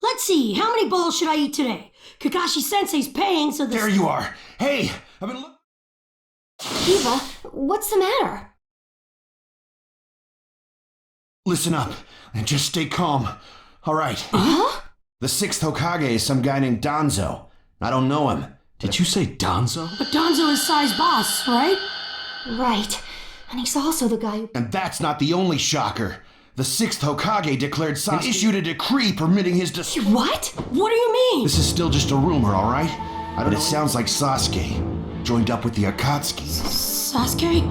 Let's see, how many balls should I eat today? Kakashi-sensei's paying, so There you are! Hey! I've been Eva, what's the matter? Listen up, and just stay calm. Alright. The 6th Hokage is some guy named Danzo. I don't know him. Did you say Danzo? But Danzo is Sai's boss, right? Right. And he's also the guy who... And that's not the only shocker. The 6th Hokage declared Sasuke and issued a decree permitting his What? What do you mean? This is still just a rumor, alright? But it sounds like Sasuke joined up with the Akatsuki. Sasuke?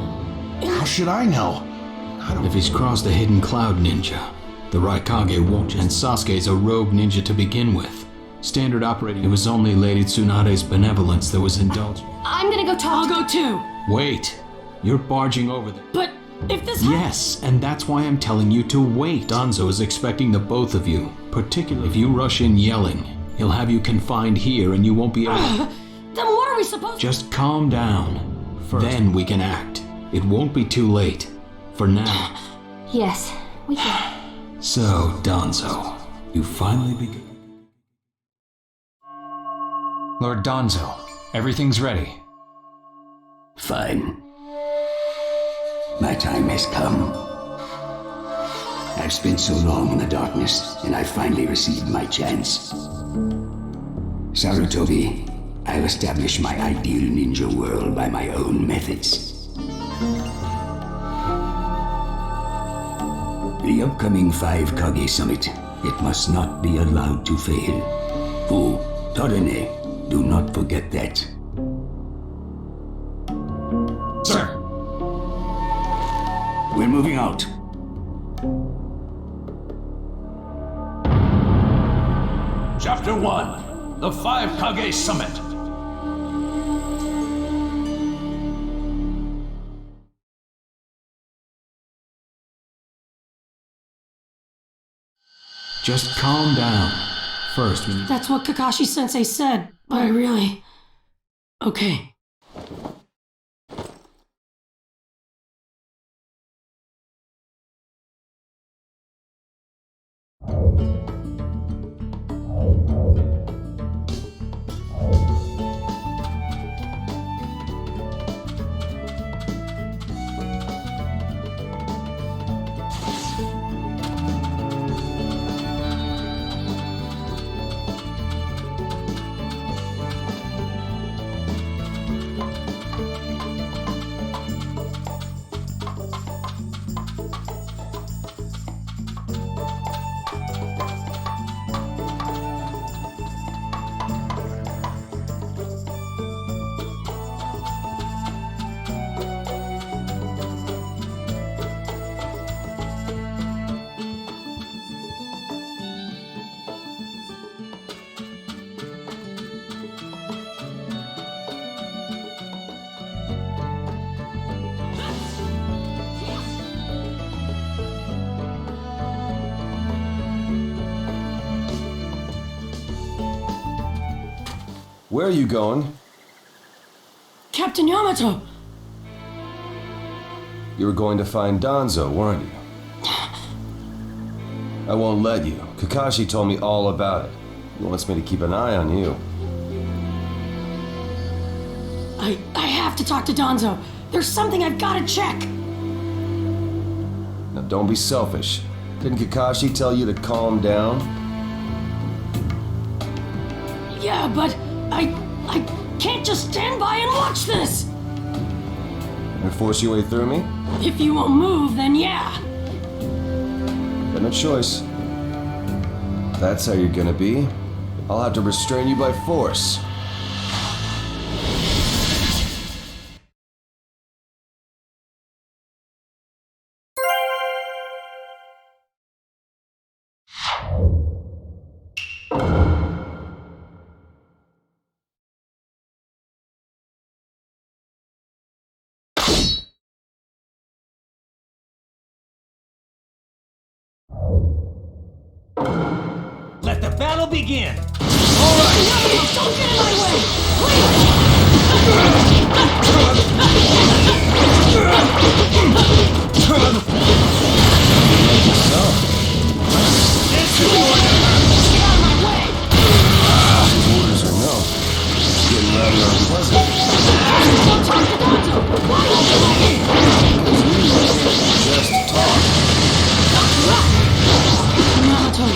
How should I know? If he's crossed the hidden cloud ninja, the Rайкаге won't, and Sasuke's a rogue ninja to begin with. Standard operating, it was only Lady Tsunade's benevolence that was indulged. I'm gonna go talk I'll go too. Wait, you're barging over there. But if this... Yes, and that's why I'm telling you to wait. Danzo is expecting the both of you, particularly if you rush in yelling. He'll have you confined here and you won't be able to... Then what are we supposed to... Just calm down. Then we can act. It won't be too late. For now. Yes, we can. So, Danzo, you finally begin. Lord Danzo, everything's ready. Fine. My time has come. I've spent so long in the darkness, and I finally received my chance. Sarutobi, I'll establish my ideal ninja world by my own methods. The upcoming 5 Kage Summit, it must not be allowed to fail. Fu, Torene, do not forget that. Sir! We're moving out. Chapter 1, the 5 Kage Summit. Just calm down. First, we need... That's what Kakashi-sensei said, but I really... Okay. Where are you going? Captain Yamato! You were going to find Danzo, weren't you? I won't let you. Kakashi told me all about it. He wants me to keep an eye on you. I have to talk to Danzo. There's something I've got to check. Now don't be selfish. Didn't Kakashi tell you to calm down? Yeah, but I can't just stand by and watch this! And force your way through me? If you won't move, then yeah. Got no choice. If that's how you're gonna be, I'll have to restrain you by force. Let the battle begin! Don't get in my way! Please! Orders or no, it's getting rather unpleasant. Don't talk to Naruto! Just talk. Naruto,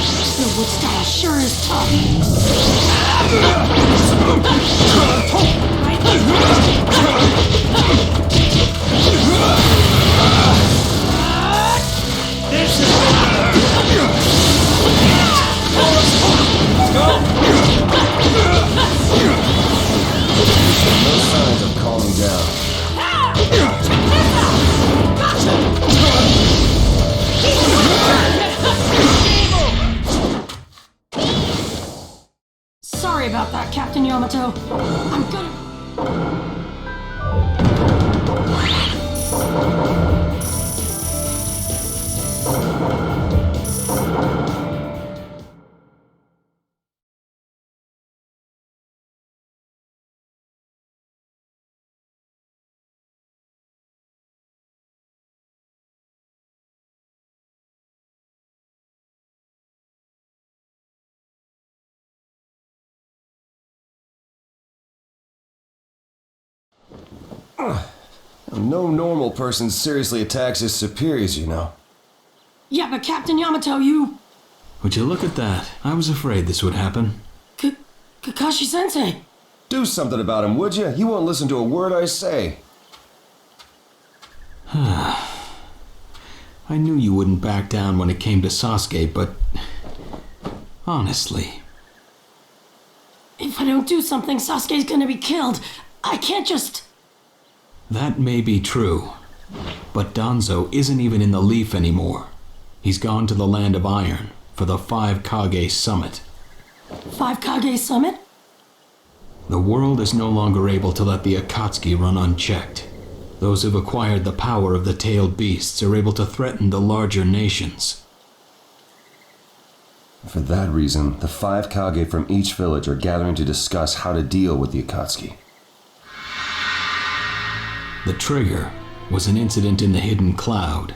your wood style sure is tough. This is No signs of calming down. Sorry about that, Captain Yamato. I'm gonna... No normal person seriously attacks his superiors, you know. Yeah, but Captain Yamato, you... Would you look at that? I was afraid this would happen. Kakashi-sensei. Do something about him, would you? He won't listen to a word I say. I knew you wouldn't back down when it came to Sasuke, but... honestly... If I don't do something, Sasuke's gonna be killed. I can't just... That may be true, but Danzo isn't even in the Leaf anymore. He's gone to the Land of Iron for the 5 Kage Summit. 5 Kage Summit? The world is no longer able to let the Akatsuki run unchecked. Those who've acquired the power of the tailed beasts are able to threaten the larger nations. For that reason, the 5 Kage from each village are gathering to discuss how to deal with the Akatsuki. The trigger was an incident in the hidden cloud.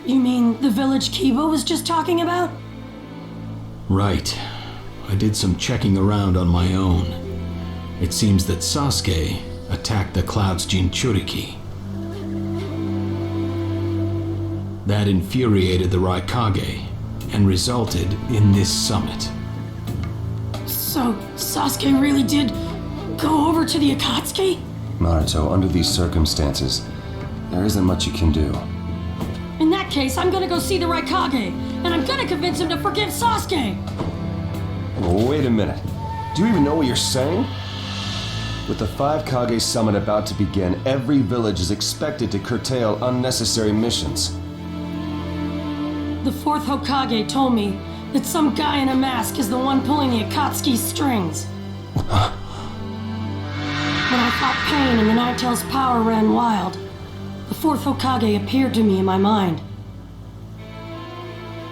You mean the village Kiba was just talking about? Right. I did some checking around on my own. It seems that Sasuke attacked the cloud's Jinchuriki. That infuriated the Raikage and resulted in this summit. So, Sasuke really did go over to the Akatsuki? Naruto, under these circumstances, there isn't much you can do. In that case, I'm gonna go see the Raikage, and I'm gonna convince him to forgive Sasuke! Wait a minute. Do you even know what you're saying? With the 5 Kage Summit about to begin, every village is expected to curtail unnecessary missions. The 4th Hokage told me that some guy in a mask is the one pulling the Akatsuki's strings. When I fought Pain and the Nine-Tails' power ran wild, the 4th Hokage appeared to me in my mind.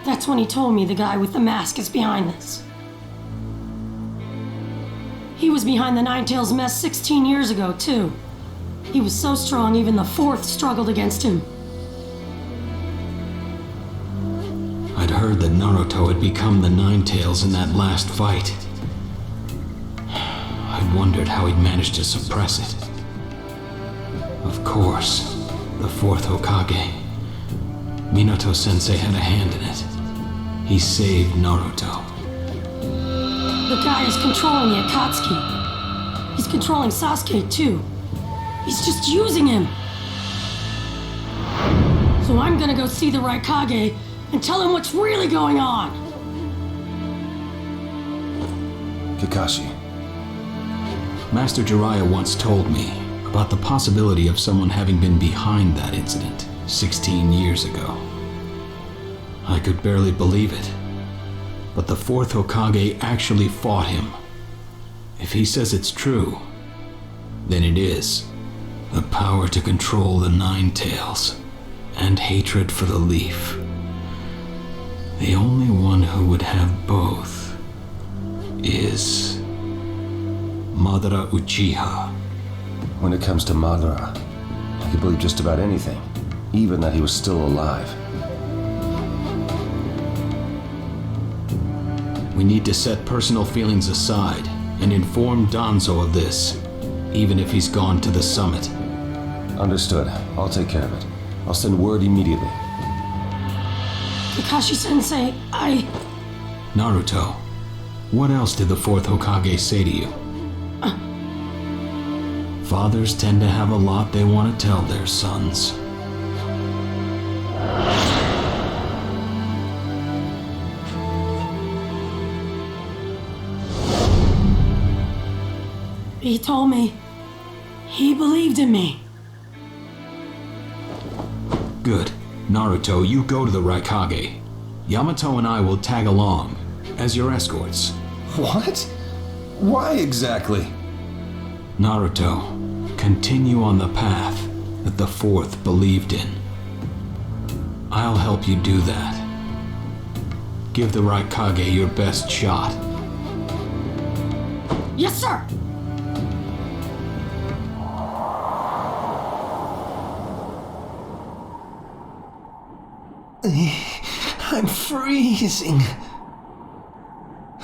That's when he told me the guy with the mask is behind this. He was behind the Nine-Tails mess 16 years ago, too. He was so strong even the 4th struggled against him. I'd heard that Naruto had become the Nine-Tails in that last fight. I wondered how he'd managed to suppress it. Of course, the 4th Hokage. Minato-sensei had a hand in it. He saved Naruto. The guy is controlling the Akatsuki. He's controlling Sasuke, too. He's just using him. So I'm gonna go see the Rайкаге and tell him what's really going on. Kakashi. Master Jiraiya once told me about the possibility of someone having been behind that incident 16 years ago. I could barely believe it, but the fourth Hokage actually fought him. If he says it's true, then it is. The power to control the Nine Tails, and hatred for the Leaf. The only one who would have both is Madara Uchiha. When it comes to Madara, I can believe just about anything, even that he was still alive. We need to set personal feelings aside and inform Danzo of this, even if he's gone to the summit. Understood. I'll take care of it. I'll send word immediately. Kakashi-sensei, Naruto, what else did the fourth Hokage say to you? Fathers tend to have a lot they want to tell their sons. He told me he believed in me. Good. Naruto, you go to the Rайкаге. Yamato and I will tag along as your escorts. What? Why exactly? Naruto, continue on the path that the fourth believed in. I'll help you do that. Give the Rайкаге your best shot. Yes, sir! I'm freezing.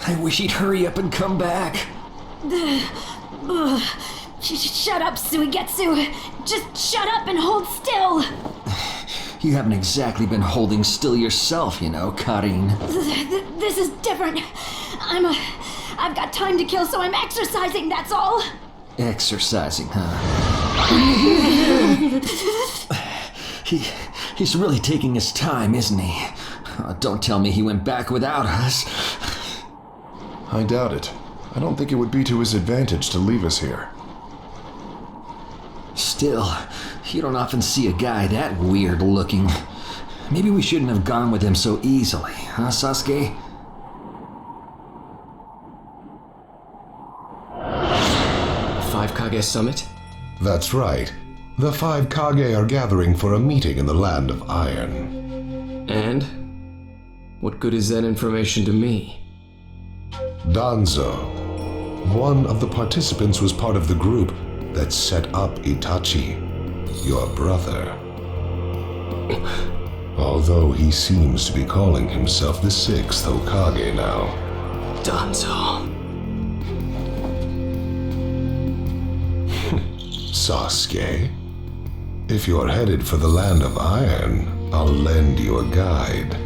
I wish he'd hurry up and come back. Shut up, Suigetsu. Just shut up and hold still. You haven't exactly been holding still yourself, you know, Karin. This is different. I've got time to kill, so I'm exercising, that's all. Exercising, huh? He's really taking his time, isn't he? Don't tell me he went back without us. I doubt it. I don't think it would be to his advantage to leave us here. Still, you don't often see a guy that weird looking. Maybe we shouldn't have gone with him so easily, huh, Sasuke? Five Kage Summit? That's right. The five Kage are gathering for a meeting in the Land of Iron. And? What good is that information to me? Danzo, one of the participants, was part of the group that set up Itachi, your brother. Although he seems to be calling himself the sixth Hokage now. Danzo. Sasuke, if you're headed for the Land of Iron, I'll lend you a guide.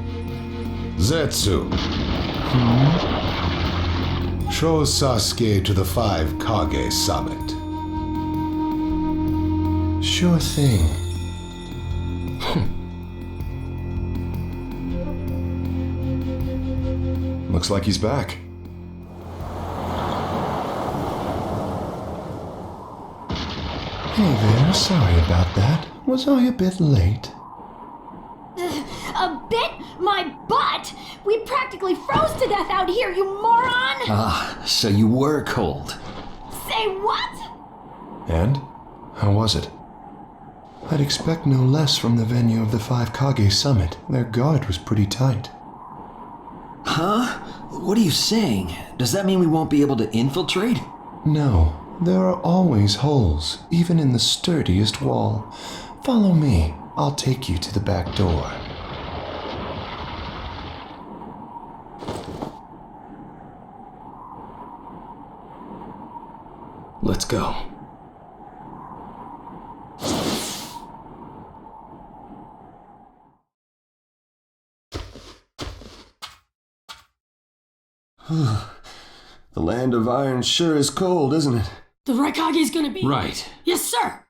Zetsu. Show Sasuke to the five Kage Summit. Sure thing. Looks like he's back. Hey there, sorry about that. Was I a bit late? A bit? My butt! We practically froze to death out here, you moron! Ah, so you were cold. Say what? And? How was it? I'd expect no less from the venue of the five Kage Summit. Their guard was pretty tight. Huh? What are you saying? Does that mean we won't be able to infiltrate? No, there are always holes, even in the sturdiest wall. Follow me. I'll take you to the back door. Let's go. The Land of Iron sure is cold, isn't it? The Raikage's gonna be... Right. Yes, sir!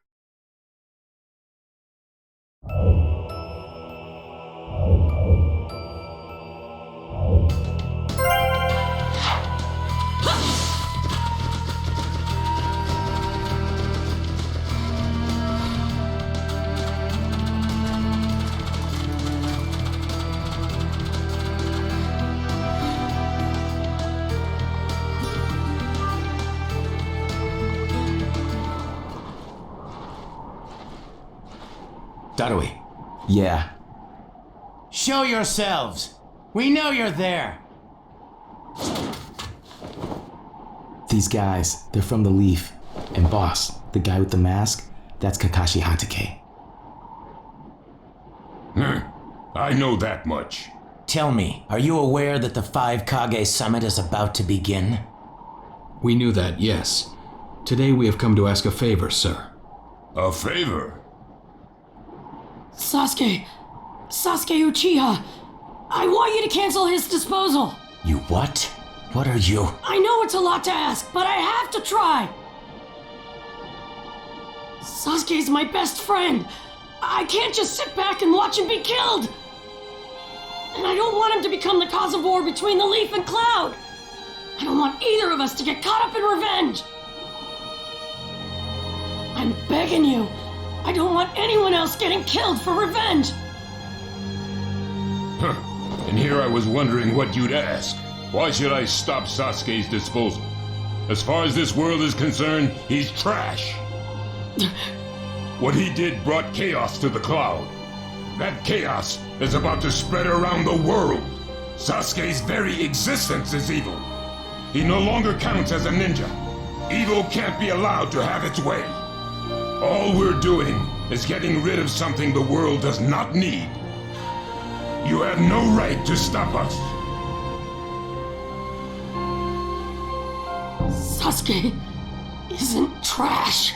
Darui. Yeah. Show yourselves! We know you're there! These guys, they're from the Leaf. And boss, the guy with the mask, that's Kakashi Hatake. I know that much. Tell me, are you aware that the 5 Kage summit is about to begin? We knew that, yes. Today we have come to ask a favor, sir. A favor? Sasuke Uchiha, I want you to cancel his disposal. You what? What are you? I know it's a lot to ask, but I have to try. Sasuke's my best friend. I can't just sit back and watch him be killed. And I don't want him to become the cause of war between the Leaf and Cloud. I don't want either of us to get caught up in revenge. I'm begging you. I don't want anyone else getting killed for revenge. And here I was wondering what you'd ask. Why should I stop Sasuke's disposal? As far as this world is concerned, he's trash. What he did brought chaos to the Cloud. That chaos is about to spread around the world. Sasuke's very existence is evil. He no longer counts as a ninja. Evil can't be allowed to have its way. All we're doing is getting rid of something the world does not need. You have no right to stop us. Sasuke isn't trash.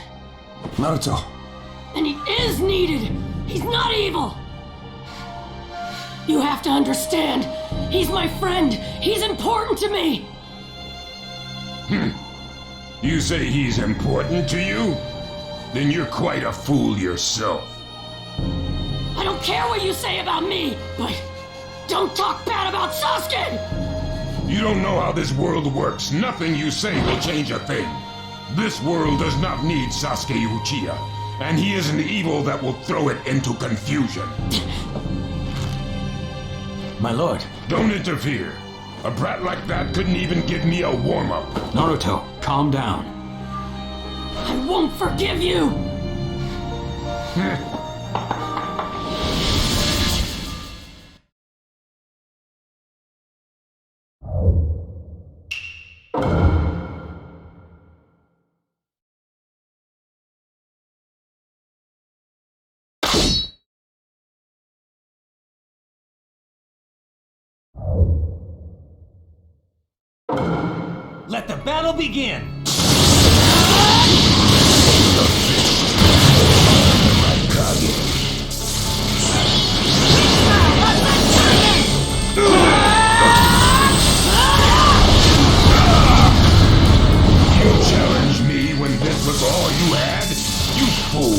Naruto. And he is needed. He's not evil. You have to understand. He's my friend. He's important to me. You say he's important to you? Then you're quite a fool yourself. I don't care what you say about me, but don't talk bad about Sasuke! You don't know how this world works. Nothing you say will change a thing. This world does not need Sasuke Uchiha, and he is an evil that will throw it into confusion. My lord. Don't interfere. A brat like that couldn't even give me a warm-up. Naruto, calm down. I won't forgive you! Let the battle begin! You challenged me when this was all you had? You fool!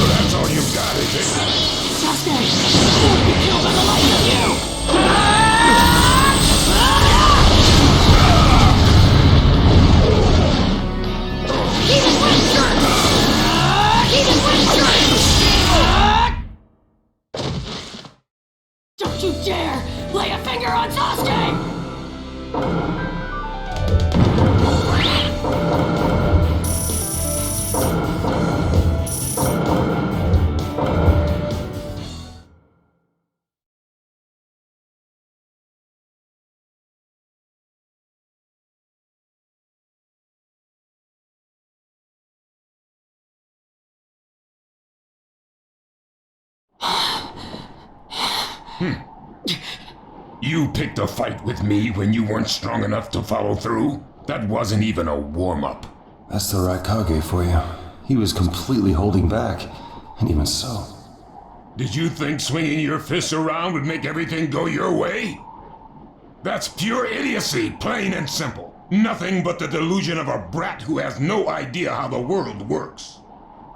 That's all you've got, is it? Sasuke! Won't be killed by the likes of you! Don't you dare lay a finger on Sasuke! You picked a fight with me when you weren't strong enough to follow through? That wasn't even a warm-up. That's the Rайкаге for you. He was completely holding back. And even so... Did you think swinging your fists around would make everything go your way? That's pure idiocy, plain and simple. Nothing but the delusion of a brat who has no idea how the world works.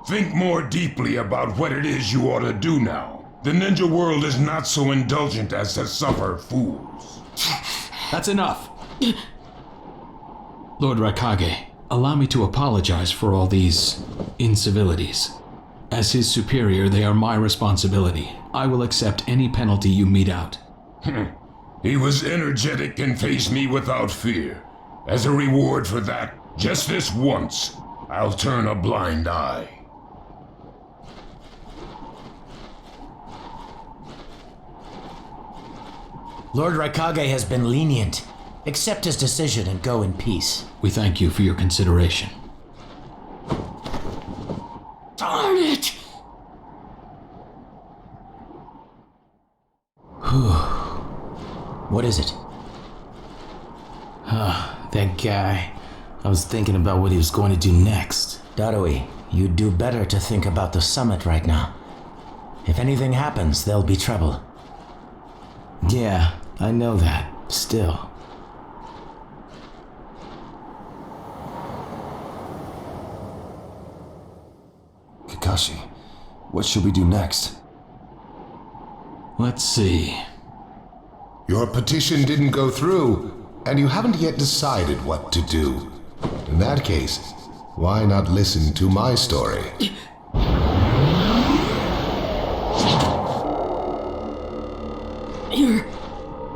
Think more deeply about what it is you ought to do now. The ninja world is not so indulgent as to suffer fools. That's enough. Lord Rайкаге, allow me to apologize for all these incivilities. As his superior, they are my responsibility. I will accept any penalty you mete out. He was energetic and faced me without fear. As a reward for that, just this once, I'll turn a blind eye. Lord Raykage has been lenient. Accept his decision and go in peace. We thank you for your consideration. Darn it! What is it? That guy. I was thinking about what he was going to do next. Darui, you'd do better to think about the summit right now. If anything happens, there'll be trouble. Yeah, I know that. Still. Kakashi, what should we do next? Let's see. Your petition didn't go through, and you haven't yet decided what to do. In that case, why not listen to my story?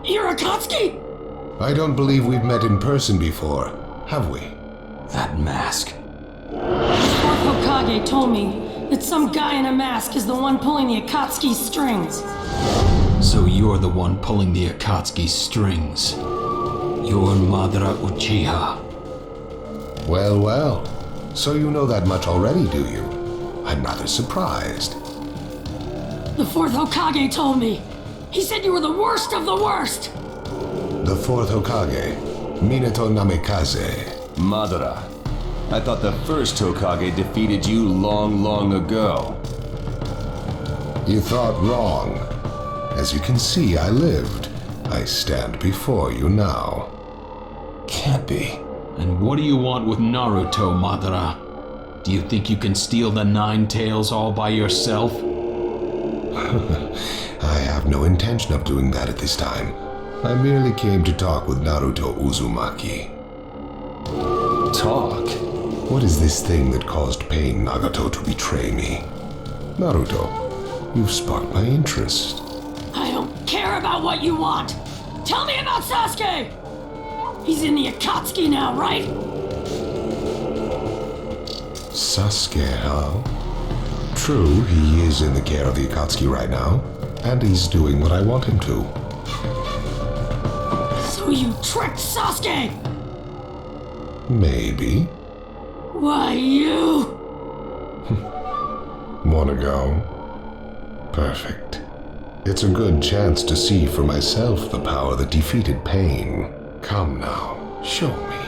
You're Akatsuki? I don't believe we've met in person before, have we? That mask. Fourth Hokage told me that some guy in a mask is the one pulling the Akatsuki strings. So you're the one pulling the Akatsuki strings. You're Madara Uchiha. Well, well. So you know that much already, do you? I'm rather surprised. The fourth Hokage told me. He said you were the worst of the worst. The fourth Hokage, Minato Namikaze. Madara. I thought the first Hokage defeated you long, long ago. You thought wrong. As you can see, I lived. I stand before you now. Can't be. And what do you want with Naruto, Madara? Do you think you can steal the Nine Tails all by yourself? I have no intention of doing that at this time. I merely came to talk with Naruto Uzumaki. Talk? What is this thing that caused Pain Nagato to betray me? Naruto, you've sparked my interest. I don't care about what you want. Tell me about Sasuke! He's in the Akatsuki now, right? Sasuke, huh? True, he is in the care of the Akatsuki right now, and he's doing what I want him to. So you tricked Sasuke! Maybe. Why, you... Wanna go? Perfect. It's a good chance to see for myself the power that defeated Pain. Come now, show me.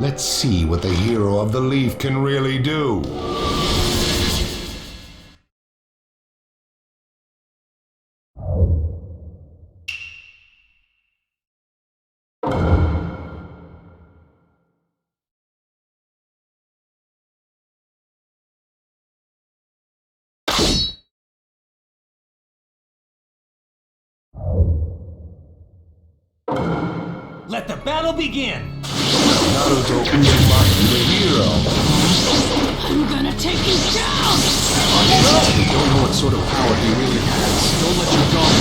Let's see what the hero of the leaf can really do. Let the battle begin! Naruto Uzumaki, the hero. I'm gonna take you down! You don't know what sort of power he really has. Don't let your guard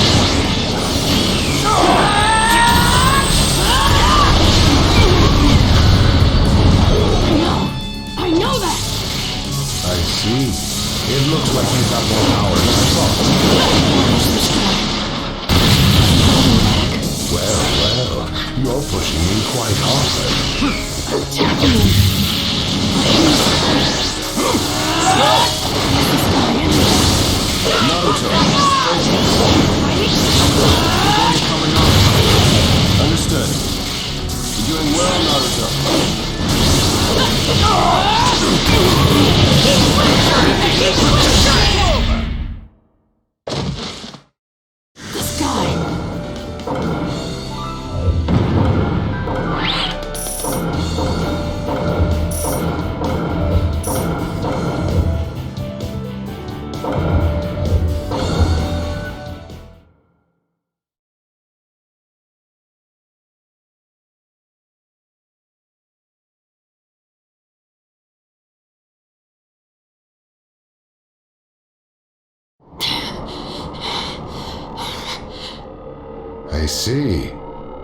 I know that! I see. It looks like you've got more power than I thought. Well, you're pushing me quite hard. Attacking him! Naruto! Understood. You're doing well, Naruto. I see.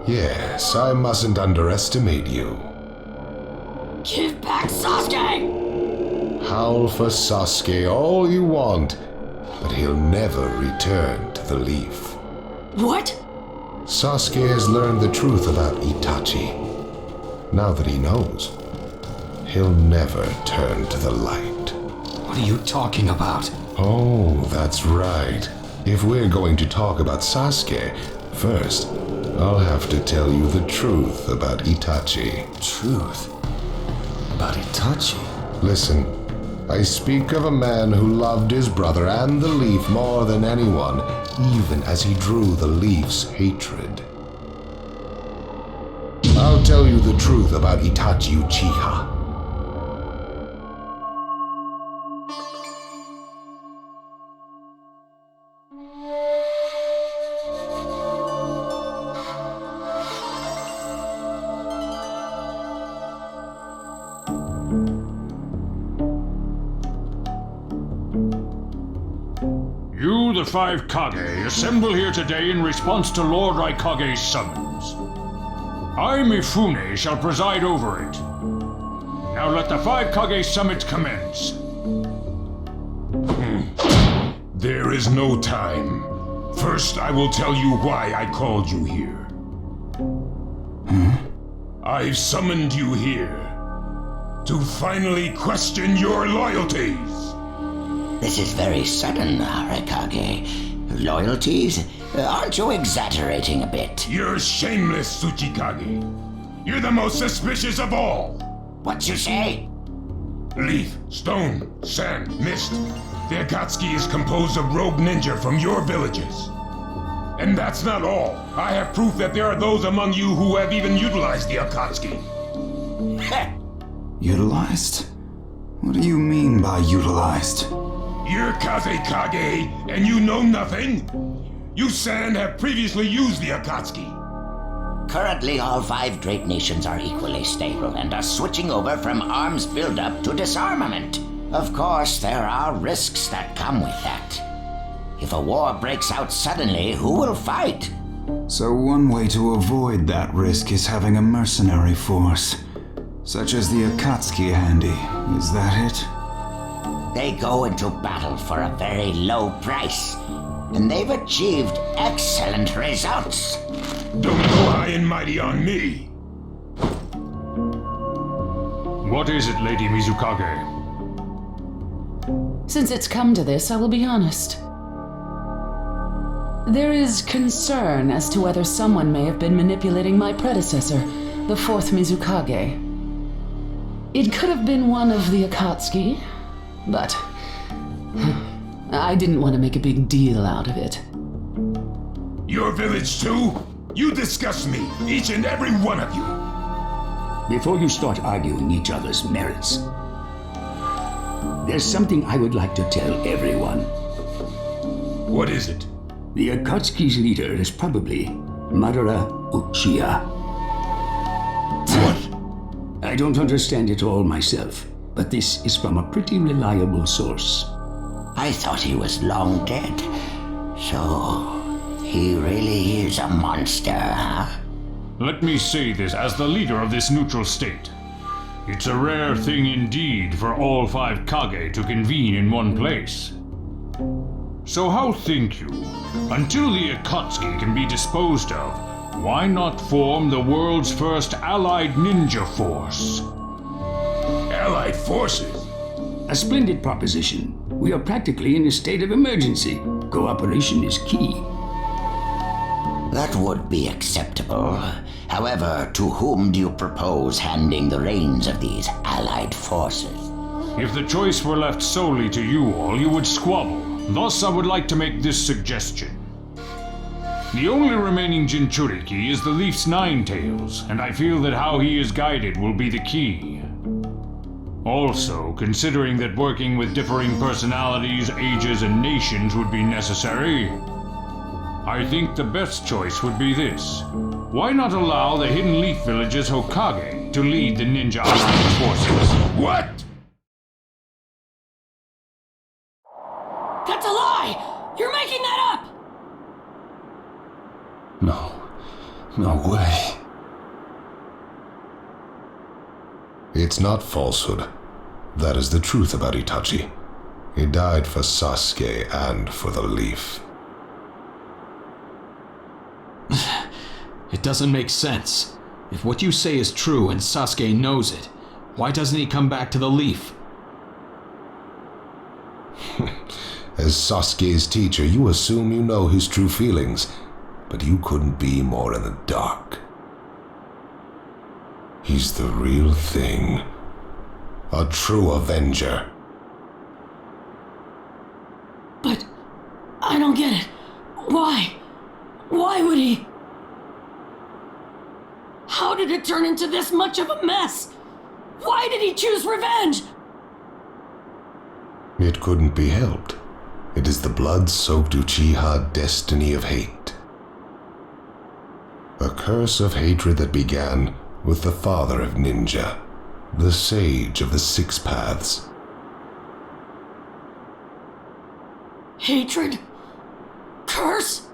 Yes, I mustn't underestimate you. Give back Sasuke! Howl for Sasuke all you want, but he'll never return to the Leaf. What? Sasuke has learned the truth about Itachi. Now that he knows, he'll never turn to the light. What are you talking about? Oh, that's right. If we're going to talk about Sasuke, first, I'll have to tell you the truth about Itachi. Truth? About Itachi? Listen, I speak of a man who loved his brother and the Leaf more than anyone, even as he drew the Leaf's hatred. I'll tell you the truth about Itachi Uchiha. You, the 5 Kage, assemble here today in response to Lord Raykage's summons. I, Mifune, shall preside over it. Now let the 5 Kage summit commence. There is no time. First, I will tell you why I called you here. I've summoned you here to finally question your loyalties. This is very sudden, Raykage. Loyalties? Aren't you exaggerating a bit? You're shameless, Tsuchikage. You're the most suspicious of all. What you say? Leaf, stone, sand, mist. The Akatsuki is composed of rogue ninja from your villages. And that's not all. I have proof that there are those among you who have even utilized the Akatsuki. Utilized? What do you mean by utilized? You're Kazekage, and you know nothing? You Sand have previously used the Akatsuki. Currently, all 5 great nations are equally stable and are switching over from arms buildup to disarmament. Of course, there are risks that come with that. If a war breaks out suddenly, who will fight? So one way to avoid that risk is having a mercenary force, such as the Akatsuki handy. Is that it? They go into battle for a very low price, and they've achieved excellent results. Don't go high and mighty on me. What is it, Lady Mizukage? Since it's come to this, I will be honest. There is concern as to whether someone may have been manipulating my predecessor, the 4th Mizukage. It could have been one of the Akatsuki, but I didn't want to make a big deal out of it. Your village too? You disgust me, each and every one of you. Before you start arguing each other's merits, there's something I would like to tell everyone. What is it? The Akatsuki's leader is probably Madara Uchiha. What? I don't understand it all myself, but this is from a pretty reliable source. I thought he was long dead. So, he really is a monster, huh? Let me say this as the leader of this neutral state. It's a rare thing indeed for all 5 Kage to convene in one place. So how think you? Until the Akatsuki can be disposed of, why not form the world's first allied ninja force? Allied forces? A splendid proposition. We are practically in a state of emergency. Cooperation is key. That would be acceptable. However, to whom do you propose handing the reins of these allied forces? If the choice were left solely to you all, you would squabble. Thus, I would like to make this suggestion. The only remaining Jinchuriki is the Leaf's 9 tails, and I feel that how he is guided will be the key. Also, considering that working with differing personalities, ages, and nations would be necessary, I think the best choice would be this. Why not allow the Hidden Leaf Village's Hokage to lead the Ninja Alliance forces? What? That's a lie! You're making that up! No. No way. It's not falsehood. That is the truth about Itachi. He died for Sasuke and for the leaf. It doesn't make sense. If what you say is true and Sasuke knows it, why doesn't he come back to the leaf? As Sasuke's teacher, you assume you know his true feelings, but you couldn't be more in the dark. He's the real thing. A true Avenger. But I don't get it. Why? Why would he? How did it turn into this much of a mess? Why did he choose revenge? It couldn't be helped. It is the blood-soaked Uchiha destiny of hate. A curse of hatred that began with the father of ninja, the sage of the Six Paths. Hatred? Curse?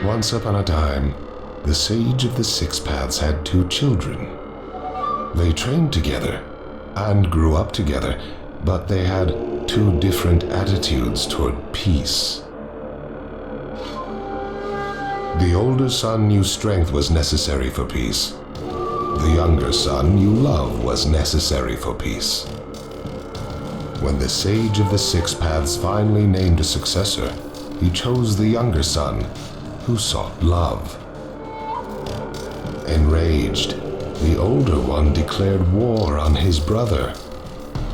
Once upon a time, the sage of the Six Paths had 2 children. They trained together and grew up together, but they had 2 different attitudes toward peace. The older son knew strength was necessary for peace. The younger son knew love was necessary for peace. When the sage of the Six Paths finally named a successor, he chose the younger son, who sought love. Enraged, the older one declared war on his brother.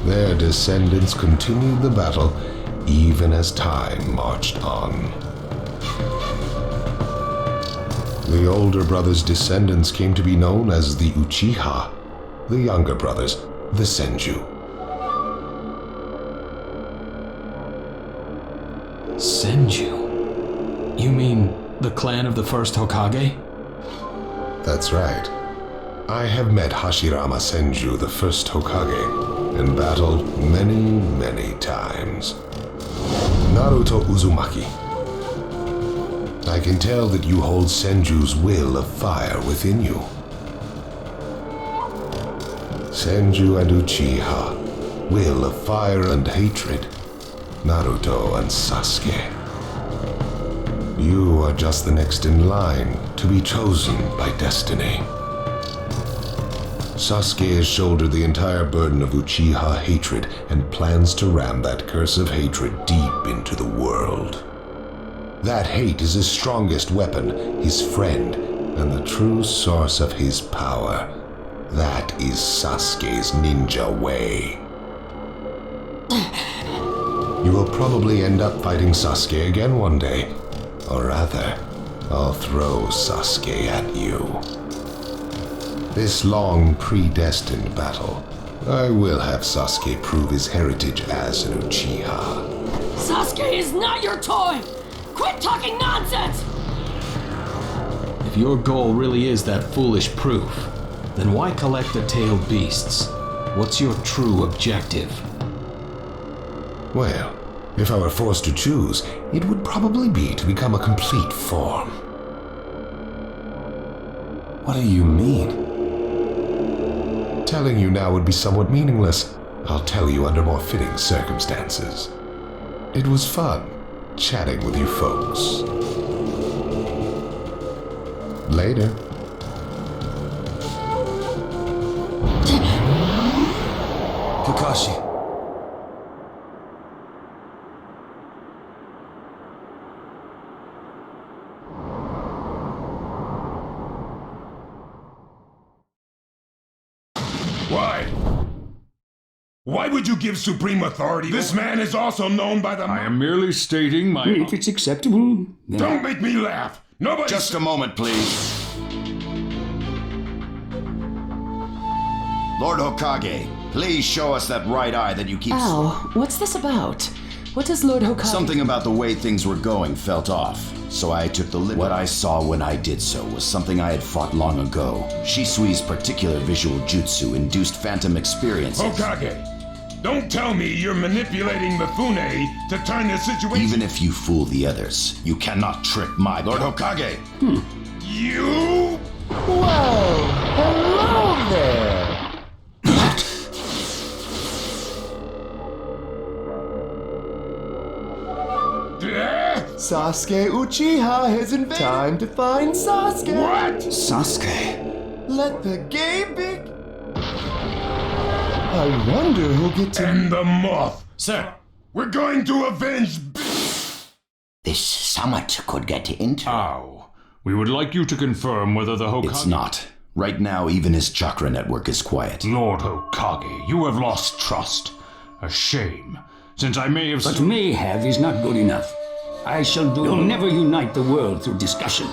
Their descendants continued the battle even as time marched on. The older brother's descendants came to be known as the Uchiha, the younger brothers, the Senju. Senju? You mean the clan of the first Hokage? That's right. I have met Hashirama Senju, the first Hokage, and battled many, many times. Naruto Uzumaki. I can tell that you hold Senju's will of fire within you. Senju and Uchiha, will of fire and hatred. Naruto and Sasuke. You are just the next in line to be chosen by destiny. Sasuke has shouldered the entire burden of Uchiha hatred and plans to ram that curse of hatred deep into the world. That hate is his strongest weapon, his friend, and the true source of his power. That is Sasuke's ninja way. You will probably end up fighting Sasuke again one day. Or rather, I'll throw Sasuke at you. This long, predestined battle, I will have Sasuke prove his heritage as an Uchiha. Sasuke is not your toy! Quit talking nonsense! If your goal really is that foolish proof, then why collect the tailed beasts? What's your true objective? Well, if I were forced to choose, it would probably be to become a complete form. What do you mean? Telling you now would be somewhat meaningless. I'll tell you under more fitting circumstances. It was fun chatting with you folks. Later. Kakashi. Why would you give supreme authority? This man is also known by the... I am merely stating my... If it's acceptable... Don't make me laugh! Nobody... Just a moment, please. Lord Hokage, please show us that right eye that you keep... Ow, what's this about? What does Lord Hokage... Something about the way things were going felt off, so I took the liberty. What I saw when I did so was something I had fought long ago. Shisui's particular visual jutsu induced phantom experiences. Hokage! Don't tell me you're manipulating Mifune to turn the situation. Even if you fool the others, you cannot trick my Lord Hokage. You? Whoa! Hello there! Sasuke Uchiha has invaded. Time to find Sasuke. What? Sasuke? Let the game begin. I wonder who'll get to... And the moth. Sir. We're going to avenge... This summit could get into... How? We would like you to confirm whether the Hokage... It's not. Right now, even his chakra network is quiet. Lord Hokage, you have lost trust. A shame, since I may have... But may have is not good enough. I shall do... You'll never unite the world through discussion.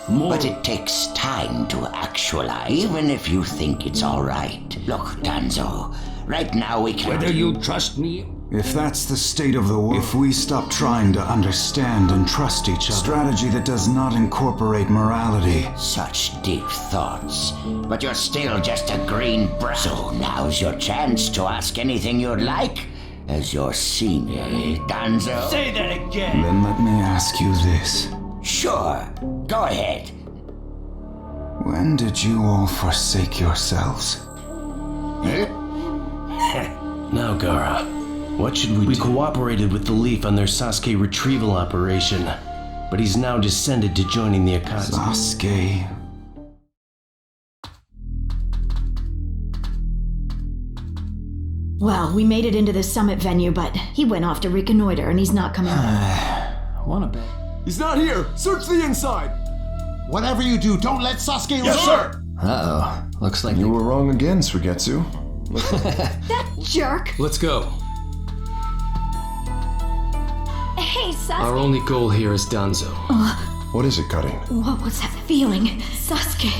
But it takes time to actualize, even if you think it's all right. Look, Danzo, right now we can... Whether you trust me... If that's the state of the world, if we stop trying to understand and trust each other, strategy that does not incorporate morality. Such deep thoughts. But you're still just a green brat. So now's your chance to ask anything you'd like. As your senior, Danzo? Say that again! Then let me ask you this. Sure, go ahead. When did you all forsake yourselves? Now, Gaara, what should we do? We cooperated with the Leaf on their Sasuke retrieval operation, but he's now descended to joining the Akatsuki. Sasuke... Well, we made it into the summit venue, but he went off to reconnoiter and he's not coming back. Wanna bet? He's not here! Search the inside! Whatever you do, don't let Sasuke... Yes, sir! Uh-oh. Looks like You were wrong again, Suigetsu. That jerk! Let's go. Hey, Sasuke! Our only goal here is Danzo. What is it, Cutting? What was that feeling? Sasuke...